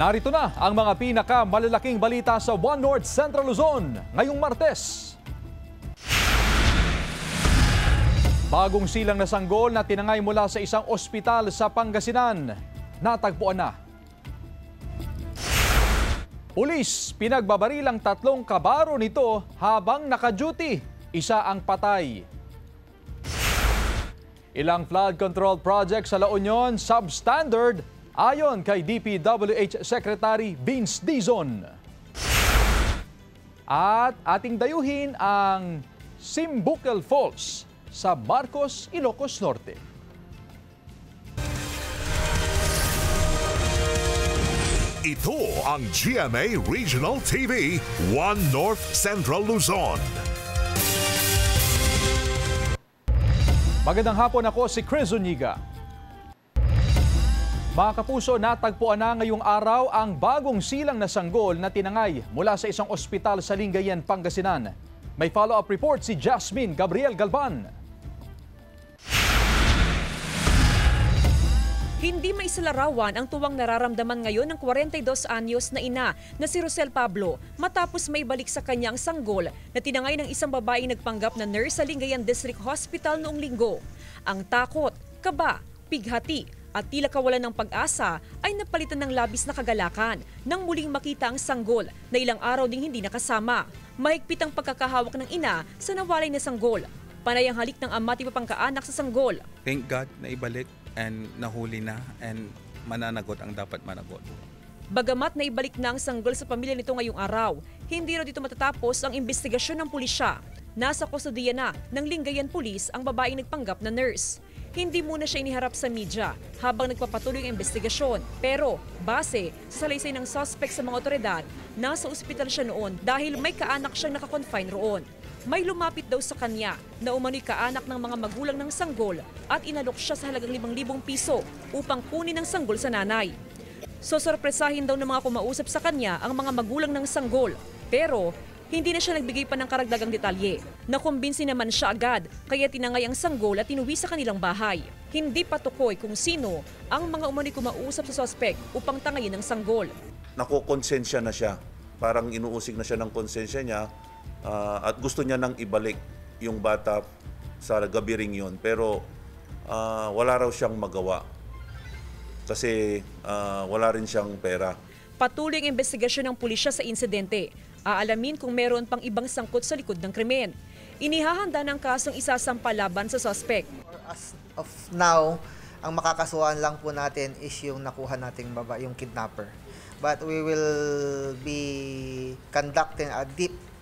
Narito na ang mga pinakamalalaking balita sa One North Central Luzon ngayong Martes. Bagong silang na sanggol na tinangay mula sa isang ospital sa Pangasinan, natagpuan na. Pulis, pinagbabarilang 3 kabaro nito habang naka-duty, isa ang patay. Ilang flood control project sa La Union substandard ayon kay DPWH Secretary Vince Dizon. At ating dayuhin ang Simbukel Falls sa Marcos, Ilocos Norte. Ito ang GMA Regional TV, One North Central Luzon. Magandang hapon, ako si Chris Zuniga. Mga kapuso, natagpuan na ngayong araw ang bagong silang na sanggol na tinangay mula sa isang ospital sa Lingayen, Pangasinan. May follow-up report si Jasmine Gabriel Galban. Hindi maisalarawan ang tuwang nararamdaman ngayon ng 42 anyos na ina na si Rosel Pablo matapos may balik sa kanya ang sanggol na tinangay ng isang babaeng nagpanggap na nurse sa Lingayen District Hospital noong linggo. Ang takot, kaba, pighati at tila kawalan ng pag-asa ay napalitan ng labis na kagalakan nang muling makita ang sanggol na ilang araw ding hindi nakasama. Mahigpit ang pagkakahawak ng ina sa nawalay na sanggol. Panay ang halik ng ama at iba pang kaanak sa sanggol. Thank God na ibalik and nahuli na and mananagot ang dapat managot. Bagamat na ibalik na ang sanggol sa pamilya nito ngayong araw, hindi raw dito matatapos ang investigasyon ng pulisya. Nasa kustodiya na ng Lingayen Police ang babaeng nagpanggap na nurse. Hindi muna siya iniharap sa media habang nagpapatuloy ang investigasyon. Pero base sa salaysay ng suspect sa mga otoridad, nasa ospital siya noon dahil may kaanak siyang nakakonfine roon. May lumapit daw sa kanya na umano'y kaanak ng mga magulang ng sanggol at inalok siya sa halagang 5,000 piso upang kunin ang sanggol sa nanay. Sosorpresahin daw ng mga kumausap sa kanya ang mga magulang ng sanggol, pero hindi na siya nagbigay pa ng karagdagang detalye. Nakumbinsi naman siya agad kaya tinangay ang sanggol at inuwi sa kanilang bahay. Hindi patukoy kung sino ang mga umano'y kumausap sa suspect upang tangayin ang sanggol. Nakukonsensya na siya, parang inuusig na siya ng konsensya niya. At gusto niya nang ibalik yung bata sa gabi ring yun. Pero wala raw siyang magawa kasi wala rin siyang pera. Patuloy ang investigasyon ng pulisya sa insidente. Aalamin kung meron pang ibang sangkot sa likod ng krimen. Inihahanda ng kasong isasampa laban sa suspect. As of now, ang makakasuhan lang po natin is yung nakuha nating yung kidnapper. But we will be conducting a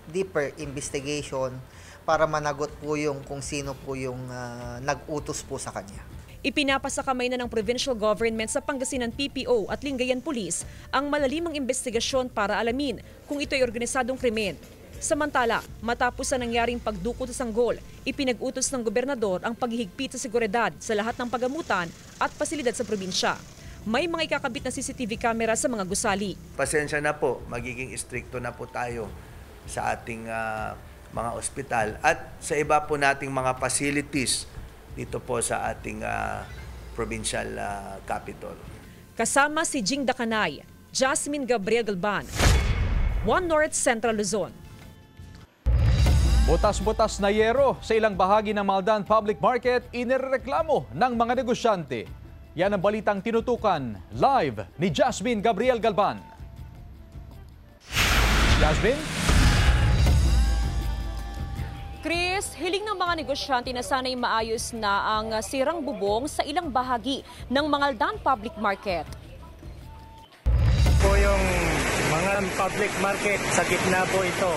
deeper investigation para managot po yung kung sino po yung nag-utos po sa kanya. Ipinapasa kamay na ng provincial government sa Pangasinan PPO at Lingayen Police ang malalimang investigasyon para alamin kung ito ay organisadong krimen. Samantala, matapos sa nangyaring pagdukot sa sanggol, ipinag-utos ng gobernador ang paghihigpit sa seguridad sa lahat ng pagamutan at pasilidad sa probinsya. May mga ikakabit na CCTV camera sa mga gusali. Pasensya na po, magiging stricto na po tayo sa ating mga ospital at sa iba po nating mga facilities dito po sa ating provincial capital. Kasama si Jing Dakanay, Jasmine Gabriel Galban, One North Central Luzon. Butas-butas na yero sa ilang bahagi ng Maldan Public Market inireklamo ng mga negosyante. Yan ang balitang tinutukan live ni Jasmine Gabriel Galban. Jasmine? Chris, hiling ng mga negosyante na sana'y maayos na ang sirang bubong sa ilang bahagi ng Maldan Public Market. Po yung mga public market, sa gitna po ito.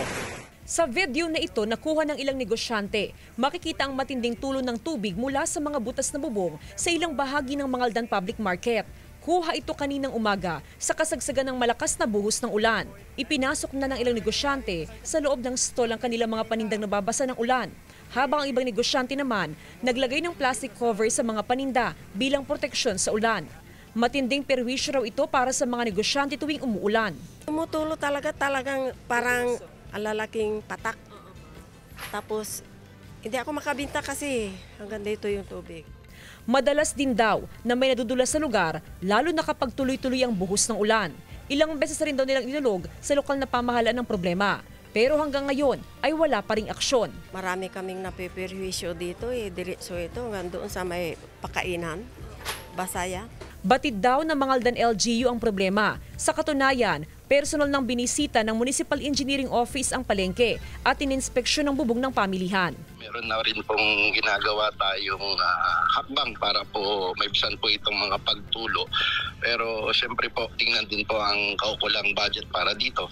Sa video na ito, nakuha ng ilang negosyante. Makikita ang matinding tulo ng tubig mula sa mga butas na bubong sa ilang bahagi ng Maldan Public Market. Kuha ito kaninang umaga sa kasagsagan ng malakas na buhos ng ulan. Ipinasok na ng ilang negosyante sa loob ng stall ang kanilang mga panindang nababasa ng ulan. Habang ang ibang negosyante naman, naglagay ng plastic cover sa mga paninda bilang proteksyon sa ulan. Matinding perwisyo raw ito para sa mga negosyante tuwing umuulan. Tumutulo talagang parang alalaking patak. Tapos, hindi ako makabinta kasi hanggang dito yung tubig. Madalas din daw na may nadudulas sa lugar, lalo na kapag tuloy-tuloy ang buhos ng ulan. Ilang beses na rin daw nilang inulog sa lokal na pamahalaan ng problema. Pero hanggang ngayon ay wala pa ring aksyon. Marami kaming napiperwisyo dito diretso ito doon sa may pakainan, Basaya. Batid daw ng Mangaldan LGU ang problema. Sa katunayan, personal nang binisita ng Municipal Engineering Office ang palengke at ininspeksyon ng bubong ng pamilihan. Meron na rin pong ginagawa tayong hakbang para po maibisan po itong mga pagtulo. Pero siyempre po, tingnan din po ang kaukulang budget para dito.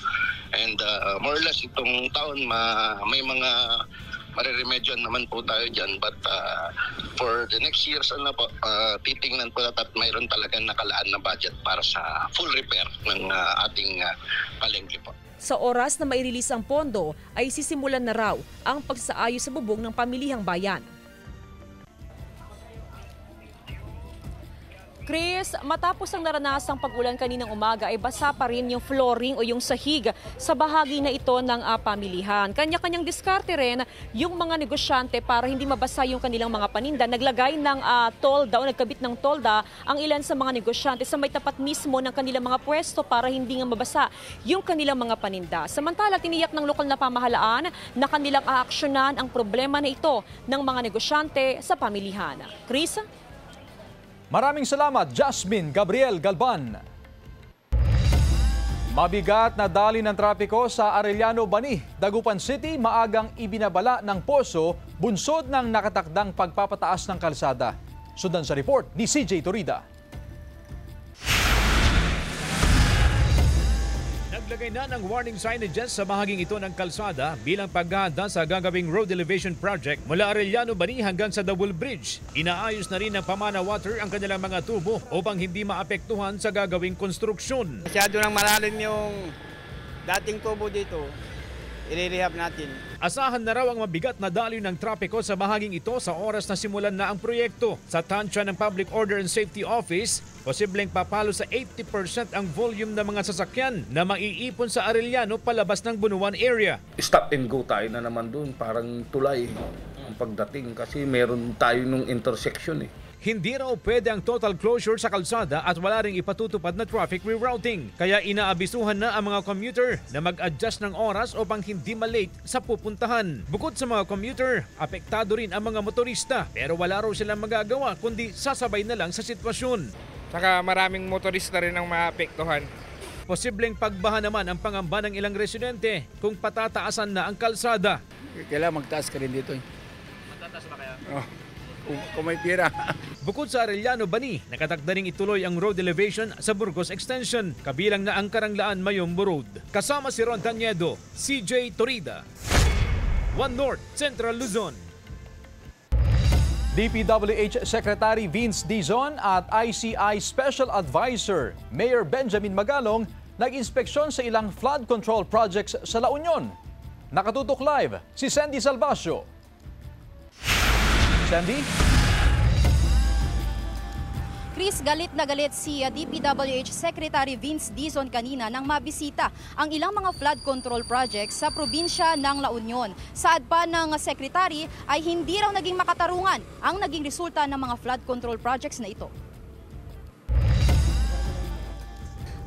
And more or less itong taon may mga mariremedyoan naman po tayo dyan. But for the next years, titingnan po at mayroon talagang nakalaan na budget para sa full repair ng ating palengke po. Sa oras na mairilis ang pondo, ay sisimulan na raw ang pagsaayos sa bubong ng pamilihang bayan. Chris, matapos ang naranasang pag-ulan kaninang umaga ay basa pa rin yung flooring o yung sahig sa bahagi na ito ng pamilihan. Kanya-kanyang diskarte rin yung mga negosyante para hindi mabasa yung kanilang mga paninda. Naglagay ng tolda o nagkabit ng tolda ang ilan sa mga negosyante sa may tapat mismo ng kanilang mga pwesto para hindi nga mabasa yung kanilang mga paninda. Samantala, tiniyak ng lokal na pamahalaan na kanilang aaksyonan ang problema na ito ng mga negosyante sa pamilihan. Chris? Maraming salamat, Jasmine Gabriel Galban. Mabigat na dali ng trapiko sa Arellano Bani, Dagupan City, maagang ibinabala ng poso bunsod ng nakatakdang pagpapataas ng kalsada. Sundan sa report ni CJ Torida. Naglagay na ng warning signages sa bahaging ito ng kalsada bilang paghahanda sa gagawing road elevation project mula Arellano Bani hanggang sa Double Bridge. Inaayos na rin ng Pamana Water ang kanilang mga tubo upang hindi maapektuhan sa gagawing konstruksyon. Masyado nang malalim yung dating tubo dito. I-rehab natin. Asahan na raw ang mabigat na daloy ng trapiko sa bahaging ito sa oras na simulan na ang proyekto. Sa tansya ng Public Order and Safety Office, posibleng papalo sa 80% ang volume ng mga sasakyan na maiipon sa Arellano palabas ng Bunuan area. Stop and go tayo na naman doon, parang tulay ang pagdating kasi meron tayo nung intersection eh. Hindi raw pwede ang total closure sa kalsada at wala ring ipatutupad na traffic rerouting. Kaya inaabisuhan na ang mga commuter na mag-adjust ng oras upang hindi malate sa pupuntahan. Bukod sa mga commuter, apektado rin ang mga motorista pero wala raw silang magagawa kundi sasabay na lang sa sitwasyon. Saka maraming motorista rin ang maapektuhan. Posibleng pagbaha naman ang pangamba ng ilang residente kung patataasan na ang kalsada. Kailangan magtaas ka rin dito. Matataas ba kaya? Oh. Kung may pira. Bukod sa Arellano Bani, nakatakda ring ituloy ang road elevation sa Burgos Extension, kabilang na ang Karanglaan Mayombo Road. Kasama si Ron Taniedo, CJ Torida, One North, Central Luzon. DPWH Secretary Vince Dizon at ICI Special Advisor Mayor Benjamin Magalong nag-inspeksyon sa ilang flood control projects sa La Union. Nakatutok live si Sandy Salvacio. Sandy? Chris, galit na galit si DPWH Secretary Vince Dizon kanina nang mabisita ang ilang mga flood control projects sa probinsya ng La Union. Saad pa ng Secretary ay hindi raw naging makatarungan ang naging resulta ng mga flood control projects na ito.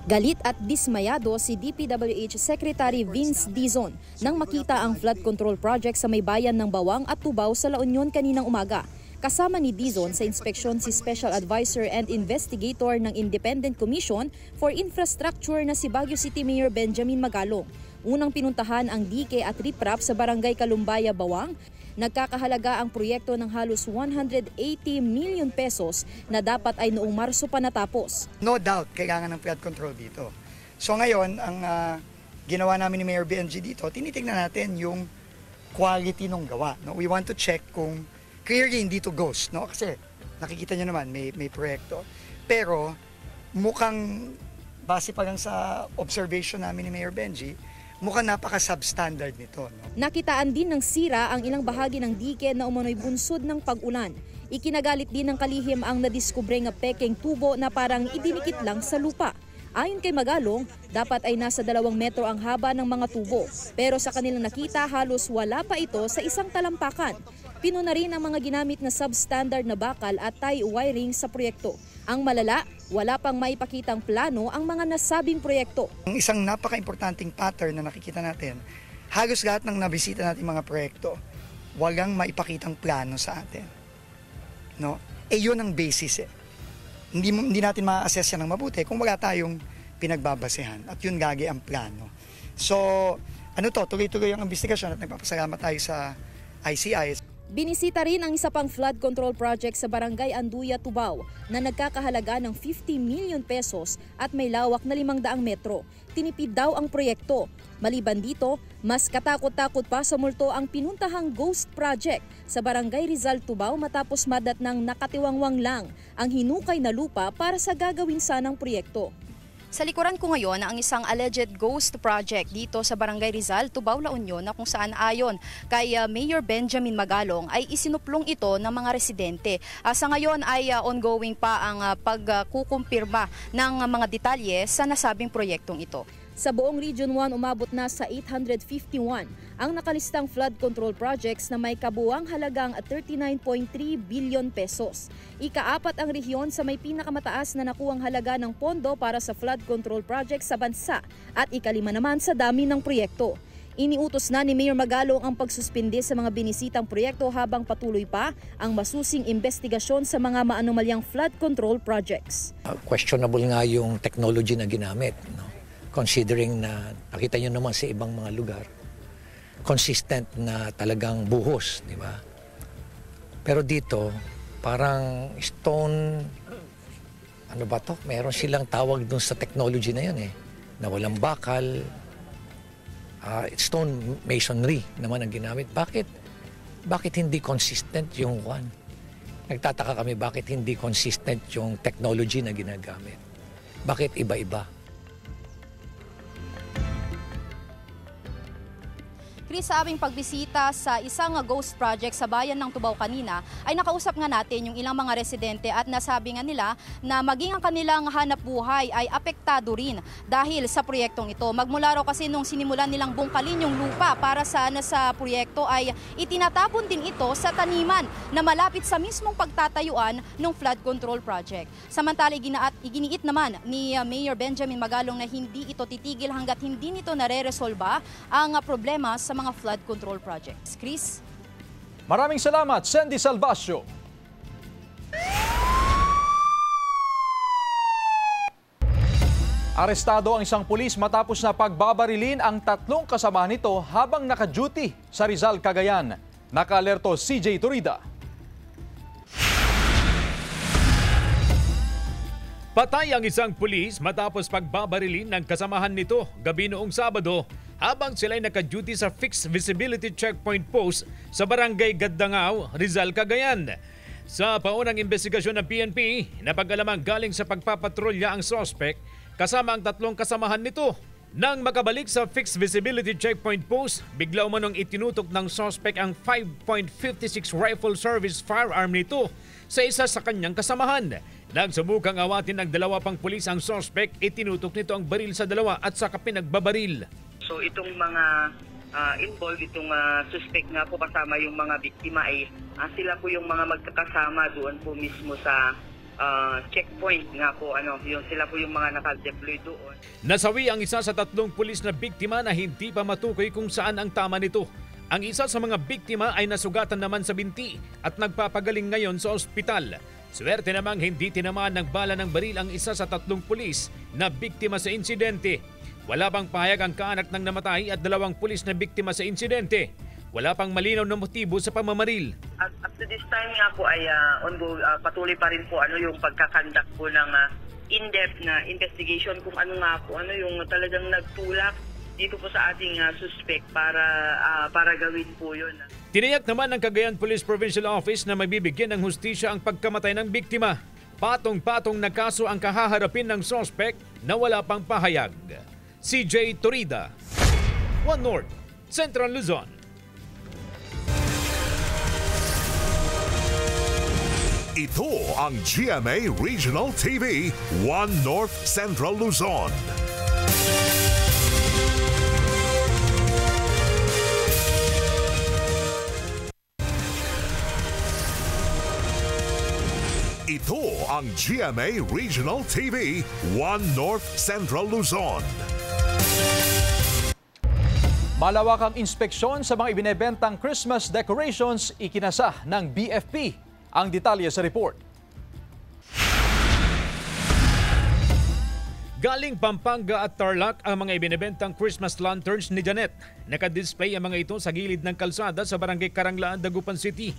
Galit at dismayado si DPWH Secretary Vince Dizon nang makita ang flood control project sa may bayan ng Bawang at Tubao sa La Union kaninang umaga. Kasama ni Dizon sa inspeksyon si Special Advisor and Investigator ng Independent Commission for Infrastructure na si Baguio City Mayor Benjamin Magalong. Unang pinuntahan ang DK at riprap sa Barangay Kalumbaya, Bawang. Nagkakahalaga ang proyekto ng halos 180 million pesos na dapat ay noong Marso pa natapos. No doubt, kailangan ng flood control dito. So ngayon, ang ginawa namin ni Mayor BNG dito, tinitingnan natin yung quality ng gawa. No? We want to check kung clearly hindi to ghost. No? Kasi nakikita nyo naman, may proyekto. Pero mukhang, base pa lang sa observation namin ni Mayor Benji, mukhang napaka-substandard nito. No? Nakitaan din ng sira ang ilang bahagi ng dike na umano'y bunsod ng pag-ulan. Ikinagalit din ng kalihim ang nadiskubre nga pekeng tubo na parang idinikit lang sa lupa. Ayon kay Magalong, dapat ay nasa 2 metro ang haba ng mga tubo. Pero sa kanilang nakita, halos wala pa ito sa isang talampakan. Pinuna rin ang mga ginamit na substandard na bakal at tie wiring sa proyekto. Ang malala, wala pang maipakitang plano ang mga nasabing proyekto. Ang isang napaka-importanting pattern na nakikita natin, halos lahat ng nabisita natin mga proyekto, walang maipakitang plano sa atin. No? Yun ang basis. Hindi natin ma-assess yan ng mabuti kung wala tayong pinagbabasehan at yun gagi ang plano. So, tuloy-tuloy ang investigasyon at nagpapasalamat tayo sa ICI. Binisita rin ang isa pang flood control project sa Barangay Anduya, Tubao na nagkakahalaga ng 50 million pesos at may lawak na 500 metro. Tinipid daw ang proyekto. Maliban dito, mas katakot-takot pa sa multo ang pinuntahang ghost project sa Barangay Rizal, Tubao matapos madat ng nakatiwangwang lang ang hinukay na lupa para sa gagawin sanang proyekto. Sa likuran ko ngayon ang isang alleged ghost project dito sa Barangay Rizal, Tubao, La Union na kung saan ayon kay Mayor Benjamin Magalong ay isinuplong ito ng mga residente. Sa ngayon ay ongoing pa ang pagkukumpirma ng mga detalye sa nasabing proyektong ito. Sa buong Region 1, umabot na sa 851 ang nakalistang flood control projects na may kabuuang halagang 39.3 billion pesos. Ika-4 ang rehiyon sa may pinakamataas na nakuwang halaga ng pondo para sa flood control projects sa bansa at ika-5 naman sa dami ng proyekto. Iniutos na ni Mayor Magalong ang pagsuspinde sa mga binisitang proyekto habang patuloy pa ang masusing investigasyon sa mga maanomalyang flood control projects. Questionable nga yung technology na ginamit, no? Considering na nakita nyo naman sa ibang mga lugar, consistent na talagang buhos, di ba? Pero dito, parang stone, ano ba to? Meron silang tawag dun sa technology na yan na walang bakal, stone masonry naman ang ginamit. Bakit hindi consistent yung one? Nagtataka kami bakit hindi consistent yung technology na ginagamit. Bakit iba-iba? Chris, sa aming pagbisita sa isang ghost project sa bayan ng Tubao kanina, ay nakausap nga natin yung ilang mga residente at nasabi nga nila na maging ang kanilang hanap buhay ay apektado rin dahil sa proyektong ito. Magmula raw kasi nung sinimulan nilang bungkalin yung lupa para sa proyekto ay itinatapon din ito sa taniman na malapit sa mismong pagtatayuan ng flood control project. Samantala, iginiit naman ni Mayor Benjamin Magalong na hindi ito titigil hanggat hindi nito nare-resolba ang problema sa mga flood control projects. Chris? Maraming salamat, Sandy Salvacio. Arestado ang isang pulis matapos na pagbabarilin ang 3 kasama nito habang naka-duty sa Rizal, Cagayan. Naka-alerto CJ Turida. Patay ang isang pulis matapos pagbabarilin ng kasamahan nito gabi noong Sabado habang sila'y naka-duty sa fixed visibility checkpoint post sa Barangay Gadangao, Rizal, Cagayan. Sa paunang investigasyon ng PNP, napag-alamang galing sa pagpapatrolya ang suspect kasama ang 3 kasamahan nito. Nang makabalik sa fixed visibility checkpoint post, bigla umanong itinutok ng suspect ang 5.56 rifle service firearm nito sa isa sa kanyang kasamahan. Nang subukang awatin ng 2 pang pulis ang suspect, itinutok nito ang baril sa 2 at saka pinagbabaril. So itong mga involved, itong suspect nga po kasama yung mga biktima ay sila po yung mga magkakasama doon po mismo sa checkpoint nga po, sila po yung mga nakadeploy doon. Nasawi ang isa sa 3 pulis na biktima na hindi pa matukoy kung saan ang tama nito. Ang isa sa mga biktima ay nasugatan naman sa binti at nagpapagaling ngayon sa ospital. Swerte namang hindi tinamaan ng bala ng baril ang isa sa 3 pulis na biktima sa insidente. Wala pang pahayag ang kaanak ng namatay at 2 pulis na biktima sa insidente. Wala pang malinaw na motibo sa pamamaril. At up to this time nga po ay patuloy pa rin po yung pagkakandak po ng in-depth na investigation kung ano nga po yung talagang nagtulak dito po sa ating suspect para gawin po yun. Tiniyak naman ng Cagayan Police Provincial Office na magbibigyan ng hustisya ang pagkamatay ng biktima. Patong-patong na kaso ang kahaharapin ng suspect na wala pang pahayag. CJ Turida, One North, Central Luzon. Ito ang GMA Regional TV, One North, Central Luzon. Ito ang GMA Regional TV 1 North Central Luzon. Malawakang inspeksyon sa mga ibinebentang Christmas decorations ikinasa ng BFP. Ang detalye sa report. Galing Pampanga at Tarlac ang mga ibinebentang Christmas lanterns ni Janet. Nakadisplay ang mga ito sa gilid ng kalsada sa Barangay Karanglaan, Dagupan City.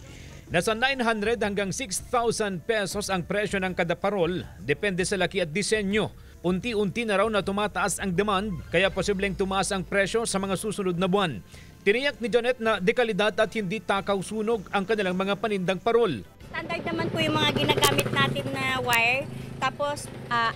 Nasa 900 hanggang 6,000 pesos ang presyo ng kada parol, depende sa laki at disenyo. Unti-unti na raw na tumataas ang demand, kaya posibleng tumaas ang presyo sa mga susunod na buwan. Tiniyak ni Janet na dekalidad at hindi takaw sunog ang kanilang mga panindang parol. Standard naman po yung mga ginagamit natin na wire. Tapos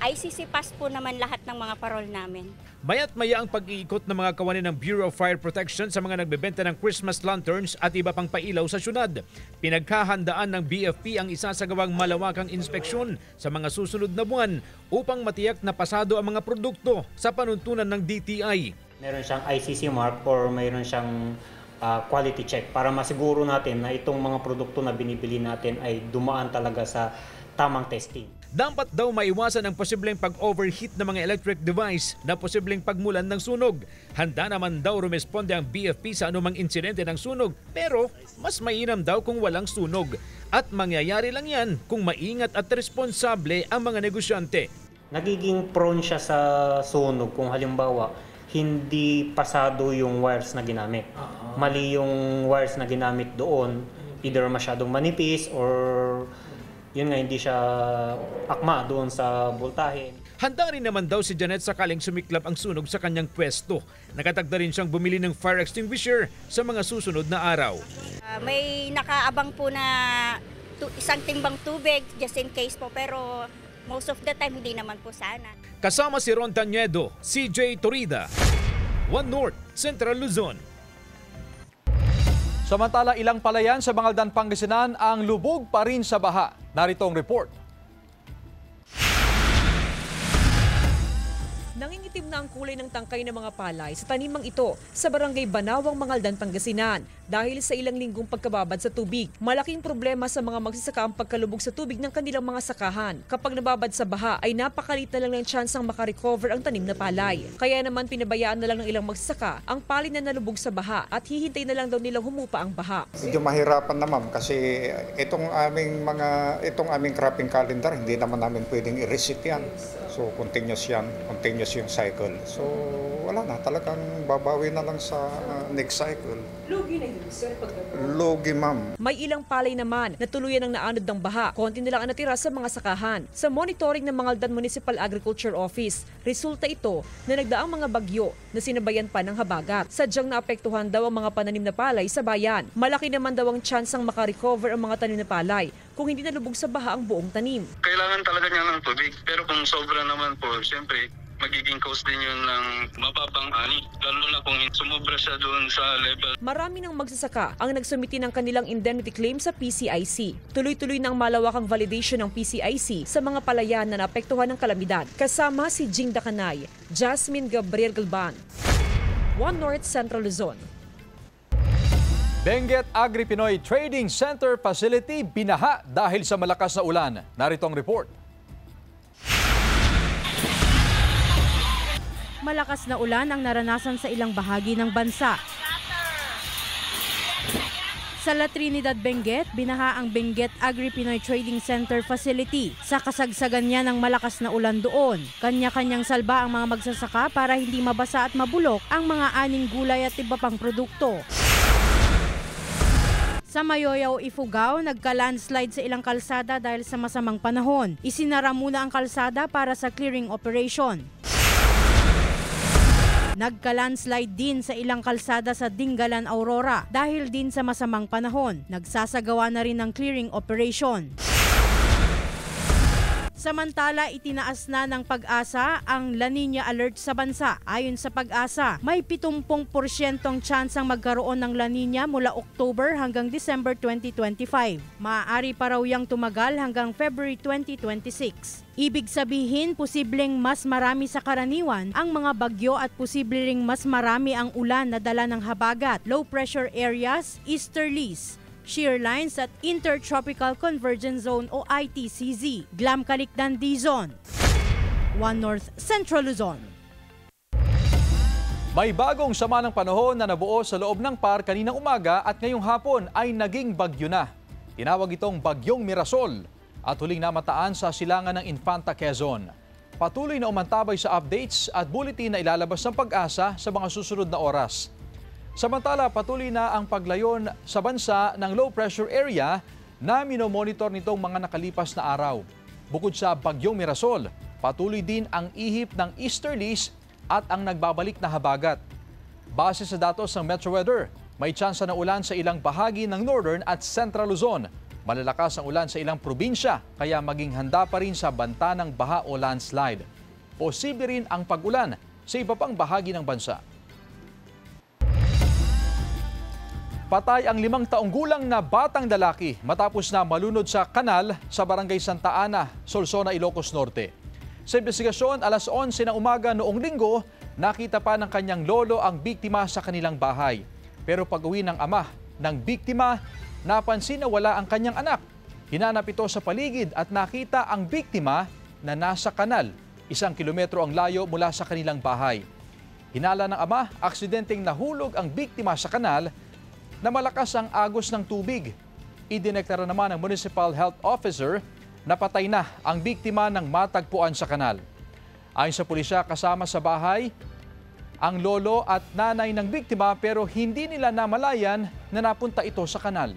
ICC pass po naman lahat ng mga parol namin. Mayat maya ang pag-iikot ng mga kawani ng Bureau of Fire Protection sa mga nagbebenta ng Christmas lanterns at iba pang pailaw sa syudad. Pinaghahandaan ng BFP ang isasagawang malawakang inspeksyon sa mga susunod na buwan upang matiyak na pasado ang mga produkto sa panuntunan ng DTI. Meron siyang ICC mark or mayroon siyang quality check para masiguro natin na itong mga produkto na binibili natin ay dumaan talaga sa tamang testing. Dapat daw maiwasan ang posibleng pag-overheat ng mga electric device na posibleng pagmulan ng sunog. Handa naman daw rumesponde ang BFP sa anumang insidente ng sunog, pero mas mainam daw kung walang sunog. At mangyayari lang yan kung maingat at responsable ang mga negosyante. Nagiging prone siya sa sunog kung halimbawa hindi pasado yung wires na ginamit. Mali yung wires na ginamit doon, either masyadong manipis or yun nga, hindi siya akma doon sa voltahe. Handa rin naman daw si Janet sakaling sumiklab ang sunog sa kanyang pwesto. Nakatagda rin siyang bumili ng fire extinguisher sa mga susunod na araw. May nakaabang po na isang timbang tubig just in case po, pero most of the time hindi naman po sana. Kasama si Ron Taniedo, CJ Torida, 1 North Central Luzon. Samantala, ilang palayan sa Bangaldan, Pangasinan ang lubog pa rin sa baha. Narito ang report. Nangingitim na ang kulay ng tangkay ng mga palay sa tanimang ito sa Barangay Banawang, Mangaldan, Pangasinan dahil sa ilang linggong pagkababad sa tubig. Malaking problema sa mga magsasaka ang pagkalubog sa tubig ng kanilang mga sakahan. Kapag nababad sa baha ay napakalit na lang ng tsansang makarecover ang tanim na palay. Kaya naman pinabayaan na lang ng ilang magsasaka ang palay na nalubog sa baha at hihintay na lang daw nilang humupa ang baha. Medyo mahirapan na ma'am kasi itong aming cropping calendar hindi naman namin pwedeng i-reset yan. So continuous yung cycle. So wala na, talagang babawi na lang sa next cycle. Lugi na yun, sir, Lugi, ma'am. May ilang palay naman na tuluyan ang naanod ng baha. Konti na lang ang natira sa mga sakahan. Sa monitoring ng Mangaldan Municipal Agriculture Office, resulta ito na nagdaang mga bagyo na sinabayan pa ng habagat. Sadyang naapektuhan daw ang mga pananim na palay sa bayan. Malaki naman daw ang tsansang makarecover ang mga tanim na palay kung hindi nalubog sa baha ang buong tanim. Kailangan talaga niya ng tubig, pero kung sobra naman po, siyempre, magiging cause din yun ng mababang ani, lalo na kung sumobra siya doon sa level. Marami ng magsasaka ang nagsumiti ng kanilang indemnity claim sa PCIC. Tuloy-tuloy ng malawakang validation ng PCIC sa mga palayan na naapektuhan ng kalamidad. Kasama si Jing Dakanay, Jasmine Gabriel Galban, 1 North Central Luzon. Benguet Agri-Pinoy Trading Center Facility binaha dahil sa malakas na ulan. Narito ang report. Malakas na ulan ang naranasan sa ilang bahagi ng bansa. Sa La Trinidad, Benguet, binaha ang Benguet Agri-Pinoy Trading Center Facility. Sa kasagsagan niya ng malakas na ulan doon, kanya-kanyang salba ang mga magsasaka para hindi mabasa at mabulok ang mga aning gulay at iba pang produkto. Sa Mayoyaw, Ifugao, nagka-landslide sa ilang kalsada dahil sa masamang panahon. Isinara muna ang kalsada para sa clearing operation. Nagka-landslide din sa ilang kalsada sa Dingalan, Aurora dahil din sa masamang panahon. Nagsasagawa na rin ng clearing operation. Samantala, itinaas na ng Pag-asa ang La Nina alert sa bansa. Ayon sa Pag-asa, may 70% tsansang magkaroon ng La Nina mula October hanggang December 2025. Maaari pa raw yang tumagal hanggang February 2026. Ibig sabihin, posibleng mas marami sa karaniwan ang mga bagyo at posible ring mas marami ang ulan na dala ng habagat, low pressure areas, easterlies, shear lines at Intertropical Convergence Zone o ITCZ. Glam Calicdan, Dizon, One North Central Luzon. May bagong sama ng panahon na nabuo sa loob ng PAR kaninang umaga at ngayong hapon ay naging bagyo na. Tinawag itong Bagyong Mirasol at huling namataan sa silangan ng Infanta, Quezon. Patuloy na umantabay sa updates at bulletin na ilalabas ng Pag-asa sa mga susunod na oras. Samantala, patuloy na ang paglayon sa bansa ng low pressure area na minomonitor nitong mga nakalipas na araw. Bukod sa Bagyong Mirasol, patuloy din ang ihip ng easterlies at ang nagbabalik na habagat. Base sa datos ng Metro Weather, may tsansa ng ulan sa ilang bahagi ng Northern at Central Luzon. Malalakas ang ulan sa ilang probinsya, kaya maging handa pa rin sa banta ng baha o landslide. Posible rin ang pag-ulan sa iba pang bahagi ng bansa. Patay ang 5 taong gulang na batang lalaki matapos na malunod sa kanal sa Barangay Santa Ana, Solsona, Ilocos Norte. Sa investigasyon, alas 11 ng umaga noong linggo, nakita pa ng kanyang lolo ang biktima sa kanilang bahay. Pero pag-uwi ng ama ng biktima, napansin na wala ang kanyang anak. Hinanap ito sa paligid at nakita ang biktima na nasa kanal. 1 kilometro ang layo mula sa kanilang bahay. Hinala ng ama, aksidenteng nahulog ang biktima sa kanal na malakas ang agos ng tubig. Idineklara naman ng Municipal Health Officer na patay na ang biktima ng matagpuan sa kanal. Ayon sa pulisya, kasama sa bahay ang lolo at nanay ng biktima pero hindi nila namalayan na napunta ito sa kanal.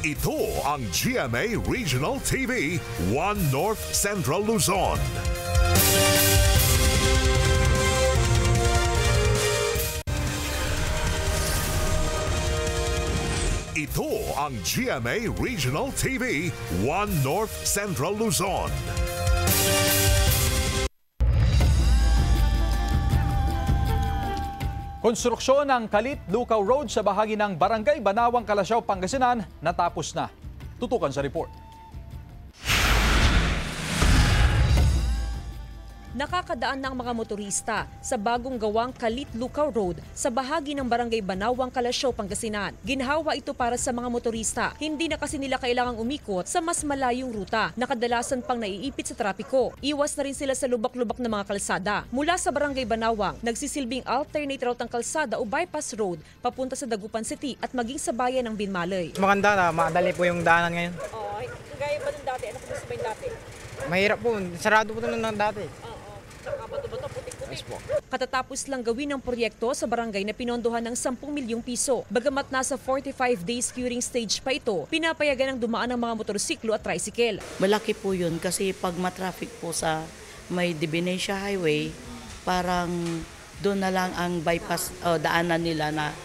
Ito ang GMA Regional TV, One North Central Luzon. Ito ang GMA Regional TV, One North Central Luzon. Konstruksyon ng Kalit-Lukaw Road sa bahagi ng Barangay Banawang, Calasiao, Pangasinan natapos na. Tutukan sa report. Nakakadaan ng mga motorista sa bagong gawang Kalit-Lukaw Road sa bahagi ng Barangay Banawang, Calasiao, Pangasinan. Ginhawa ito para sa mga motorista. Hindi na kasi nila kailangang umikot sa mas malayong ruta na kadalasan pang naiipit sa trapiko. Iwas na rin sila sa lubak-lubak na mga kalsada. Mula sa Barangay Banawang, nagsisilbing alternate route ang kalsada o bypass road papunta sa Dagupan City at maging sa bayan ng Binmalay. Maganda na, madali po yung daanan ngayon. Oo, gaya ba ng dati? Ano kung ba yung dati? Mahirap po, sarado po ito ng dati. Katatapos lang gawin ang proyekto sa barangay na pinondohan ng 10 milyong piso. Bagamat nasa 45 days curing stage pa ito, pinapayagan ang dumaan ng mga motorsiklo at tricycle. Malaki po yun kasi pag matraffic po sa may Divinesia Highway, parang doon na lang ang bypass daanan nila na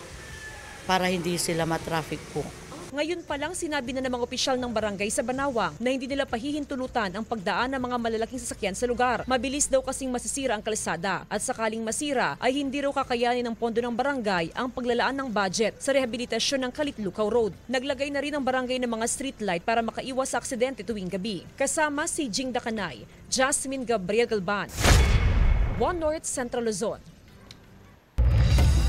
para hindi sila matraffic po. Ngayon pa lang sinabi na ng mga opisyal ng barangay sa Banawang na hindi nila pahihintulutan ang pagdaan ng mga malalaking sasakyan sa lugar. Mabilis daw kasing masisira ang kalsada at sakaling masira ay hindi raw kakayanin ng pondo ng barangay ang paglalaan ng budget sa rehabilitasyon ng Kalit-Lukaw Road. Naglagay na rin ang barangay ng mga street light para makaiwas sa aksidente tuwing gabi. Kasama si Jing Dakanay, Jasmine Gabriel Galban, One North Central Luzon.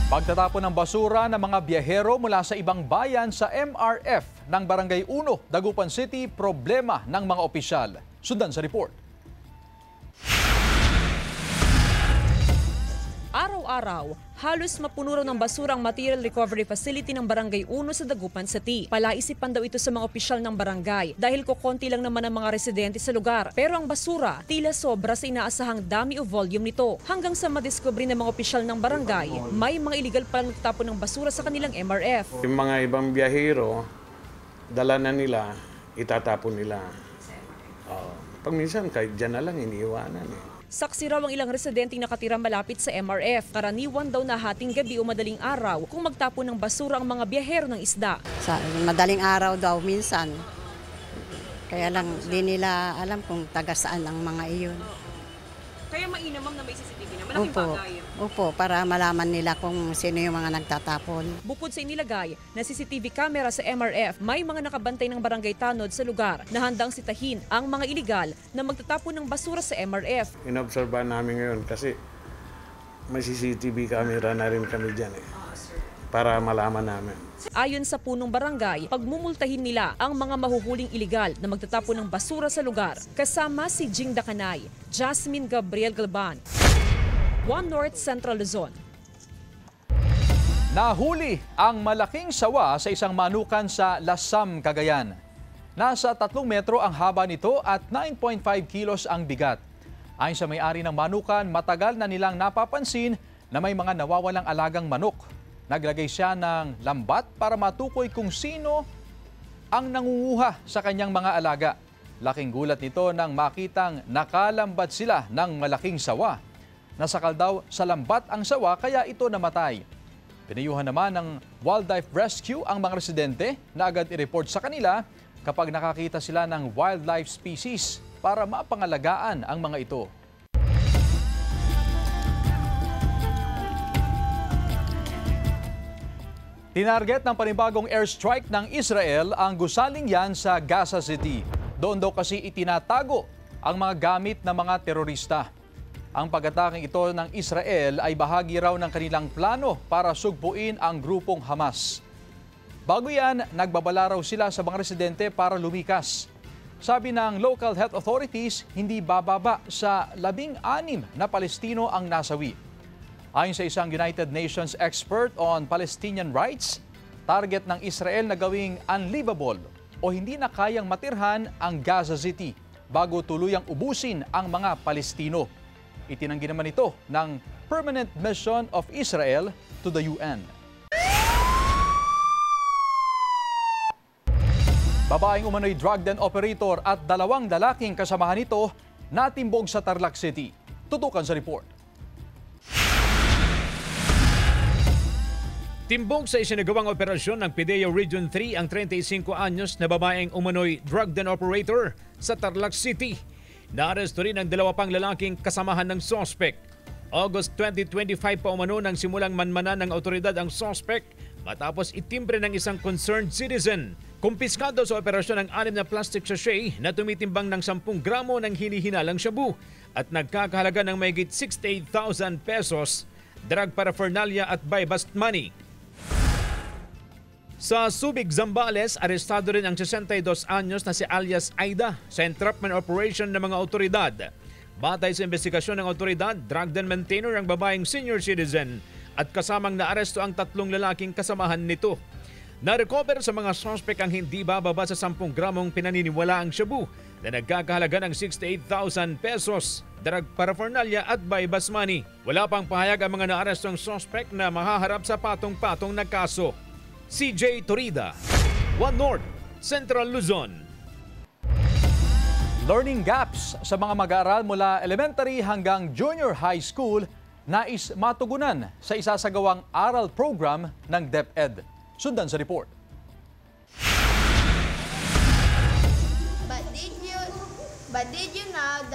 Pagtatapon ng basura ng mga biyahero mula sa ibang bayan sa MRF ng Barangay 1, Dagupan City, problema ng mga opisyal. Sundan sa report. Araw-araw, halos mapuno raw ng basura ang material recovery facility ng Barangay 1 sa Dagupan City. Palaisipan daw ito sa mga opisyal ng barangay dahil kukonti lang naman ang mga residente sa lugar. Pero ang basura, tila sobra sa inaasahang dami o volume nito. Hanggang sa madiscovery ng mga opisyal ng barangay, may mga illegal palang nagtapon ng basura sa kanilang MRF. Yung mga ibang biyahero, dala na nila, itatapon nila. Pag minsan, kahit dyan na lang, iniiwanan eh. Saksi raw ang ilang residenteng nakatira malapit sa MRF. Karaniwan daw na hating gabi o madaling araw kung magtapon ng basura ang mga biyahero ng isda. Sa madaling araw daw minsan. Kaya lang di nila alam kung taga saan ang mga iyon. Kaya mainam ma'am na may CCTV na malaking bagay. Opo, para malaman nila kung sino yung mga nagtatapon. Bukod sa inilagay na CCTV camera sa MRF, may mga nakabantay ng barangay tanod sa lugar na handang sitahin ang mga iligal na magtatapon ng basura sa MRF. Inobserbahan namin ngayon kasi may CCTV camera na rin kami dyan para malaman namin. Ayon sa punong barangay, pagmumultahin nila ang mga mahuhuling iligal na magtatapon ng basura sa lugar. Kasama si Jing Dakanay, Jasmine Gabriel Galban, One North Central Luzon. Nahuli ang malaking sawa sa isang manukan sa Lasam, Cagayan. Nasa 3 metro ang haba nito at 9.5 kilos ang bigat. Ayon sa may-ari ng manukan, matagal na nilang napapansin na may mga nawawalang alagang manok. Naglagay siya ng lambat para matukoy kung sino ang nangunguha sa kanyang mga alaga. Laking gulat nito nang makitang nakalambat sila ng malaking sawa. Nasakal daw sa lambat ang sawa kaya ito namatay. Pinayuhan naman ng Wildlife Rescue ang mga residente na agad i-report sa kanila kapag nakakita sila ng wildlife species para mapangalagaan ang mga ito. Tinarget ng panibagong airstrike ng Israel ang gusaling yan sa Gaza City. Doon daw kasi itinatago ang mga gamit ng mga terorista. Ang pag-ataking ito ng Israel ay bahagi raw ng kanilang plano para sugpuin ang grupong Hamas. Bago yan, nagbabala raw sila sa mga residente para lumikas. Sabi ng local health authorities, hindi bababa sa 16 na Palestino ang nasawi. Ayon sa isang United Nations expert on Palestinian rights, target ng Israel na gawing unlivable o hindi na kayang matirhan ang Gaza City bago tuluyang ubusin ang mga Palestino. Itinanggi naman ito ng Permanent Mission of Israel to the UN. Babaeng umano'y drug den operator at 2 lalaking kasamahan nito natimbog sa Tarlac City. Tutukan sa report. Timbog sa isinagawang operasyon ng PIDEA Region 3 ang 35 anyos na babaeng umano'y drug den operator sa Tarlac City. Naaresto rin ang 2 pang lalaking kasamahan ng sospek. August 2025 pa umano nang simulang manmanan ng otoridad ang sospek matapos itimbre ng isang concerned citizen. Kumpiskado sa operasyon ng 6 na plastic sachet na tumitimbang ng 10 gramo ng hinihinalang shabu at nagkakahalaga ng mahigit 68,000 pesos, drug paraphernalia at buy bust money. Sa Subic, Zambales, arestado rin ang 62 anyos na si alias Aida sa entrapment operation ng mga otoridad. Batay sa investigasyon ng otoridad, drug den maintainer ang babaeng senior citizen at kasamang naaresto ang 3 lalaking kasamahan nito. Na-recover sa mga suspect ang hindi bababa sa 10 gramong pinaniniwalaang shabu na nagkakahalaga ng 68,000 pesos, drug paraphernalia at buy bust money. Wala pang pahayag ang mga naarestong suspect na mahaharap sa patong-patong na kaso. CJ Torida, One North, Central Luzon. Learning gaps sa mga mag-aaral mula elementary hanggang junior high school nais matugunan sa isasagawang aral program ng DepEd. Sundan sa report.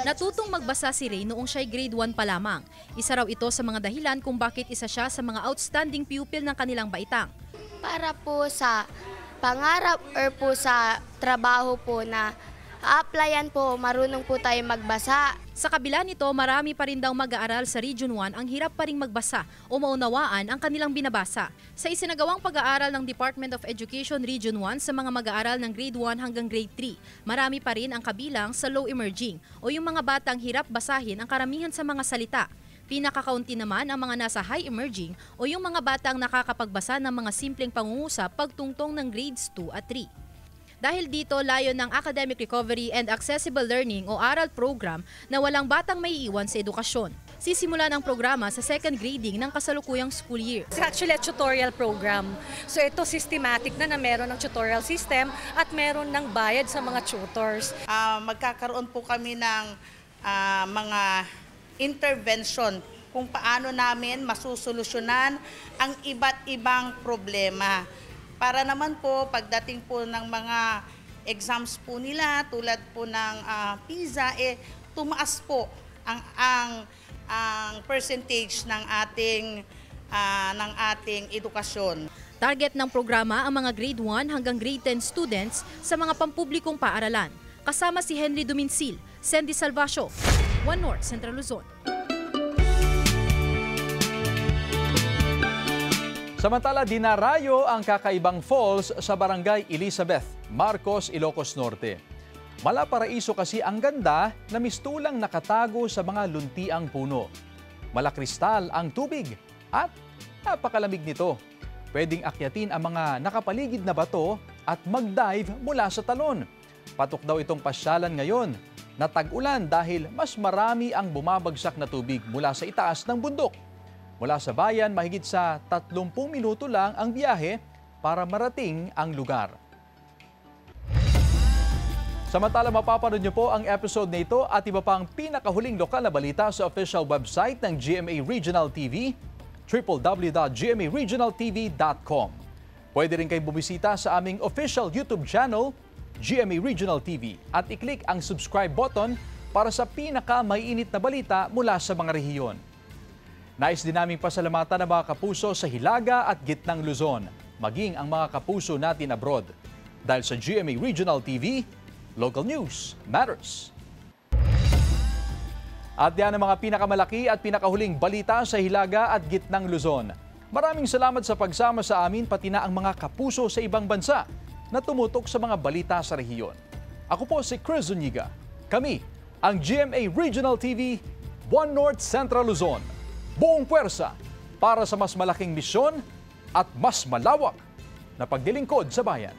Natutong magbasa si Ray noong siya'y grade 1 pa lamang. Isa raw ito sa mga dahilan kung bakit isa siya sa mga outstanding pupil ng kanilang baitang. Para po sa pangarap or po sa trabaho po na a-applyan po, marunong po tayo magbasa. Sa kabila nito, marami pa rin daw mag-aaral sa Region 1 ang hirap pa ring magbasa o maunawaan ang kanilang binabasa. Sa isinagawang pag-aaral ng Department of Education Region 1 sa mga mag-aaral ng grade 1 hanggang grade 3, marami pa rin ang kabilang sa low emerging o yung mga batang hirap basahin ang karamihan sa mga salita. Pinakakaunti naman ang mga nasa high emerging o yung mga batang nakakapagbasa ng mga simpleng pangungusap pagtungtong ng grades 2 at 3. Dahil dito, layon ng Academic Recovery and Accessible Learning o ARAL program na walang batang maiiwan sa edukasyon. Sisimulan ang programa sa second grading ng kasalukuyang school year. It's actually a tutorial program. So ito systematic na meron ng tutorial system at meron ng bayad sa mga tutors. Magkakaroon po kami ng mga intervention kung paano namin masusolusyonan ang iba't ibang problema. Para naman po pagdating po ng mga exams po nila tulad po ng PISA, tumaas po ang percentage ng ating edukasyon. Target ng programa ang mga grade 1 hanggang grade 10 students sa mga pampublikong paaralan. Kasama si Henry Duminsil, Sandy Salvacio, One North Central Luzon. Samantala, dinarayo ang kakaibang falls sa Barangay Elizabeth, Marcos, Ilocos Norte. Malaparaiso kasi ang ganda na mistulang nakatago sa mga luntiang puno. Malakristal ang tubig at napakalamig nito. Pwedeng akyatin ang mga nakapaligid na bato at mag-dive mula sa talon. Patok daw itong pasyalan ngayon na tag-ulan dahil mas marami ang bumabagsak na tubig mula sa itaas ng bundok. Mula sa bayan, mahigit sa 30 minuto lang ang biyahe para marating ang lugar. Samantala, mapapanood niyo po ang episode na ito at iba pang pinakahuling lokal na balita sa official website ng GMA Regional TV, www.gmaregionaltv.com. Pwede rin kayo bumisita sa aming official YouTube channel, GMA Regional TV, at i-click ang subscribe button para sa pinaka-maiinit na balita mula sa mga rehiyon. Nais din namin pasalamatan ang mga kapuso sa Hilaga at Gitnang Luzon, maging ang mga kapuso natin abroad. Dahil sa GMA Regional TV, local news matters. At yan ang mga pinakamalaki at pinakahuling balita sa Hilaga at Gitnang Luzon. Maraming salamat sa pagsama sa amin pati na ang mga kapuso sa ibang bansa na tumutok sa mga balita sa rehiyon. Ako po si Chris Zuniga. Kami ang GMA Regional TV, One North Central Luzon. Buong puwersa para sa mas malaking misyon at mas malawak na paglilingkod sa bayan.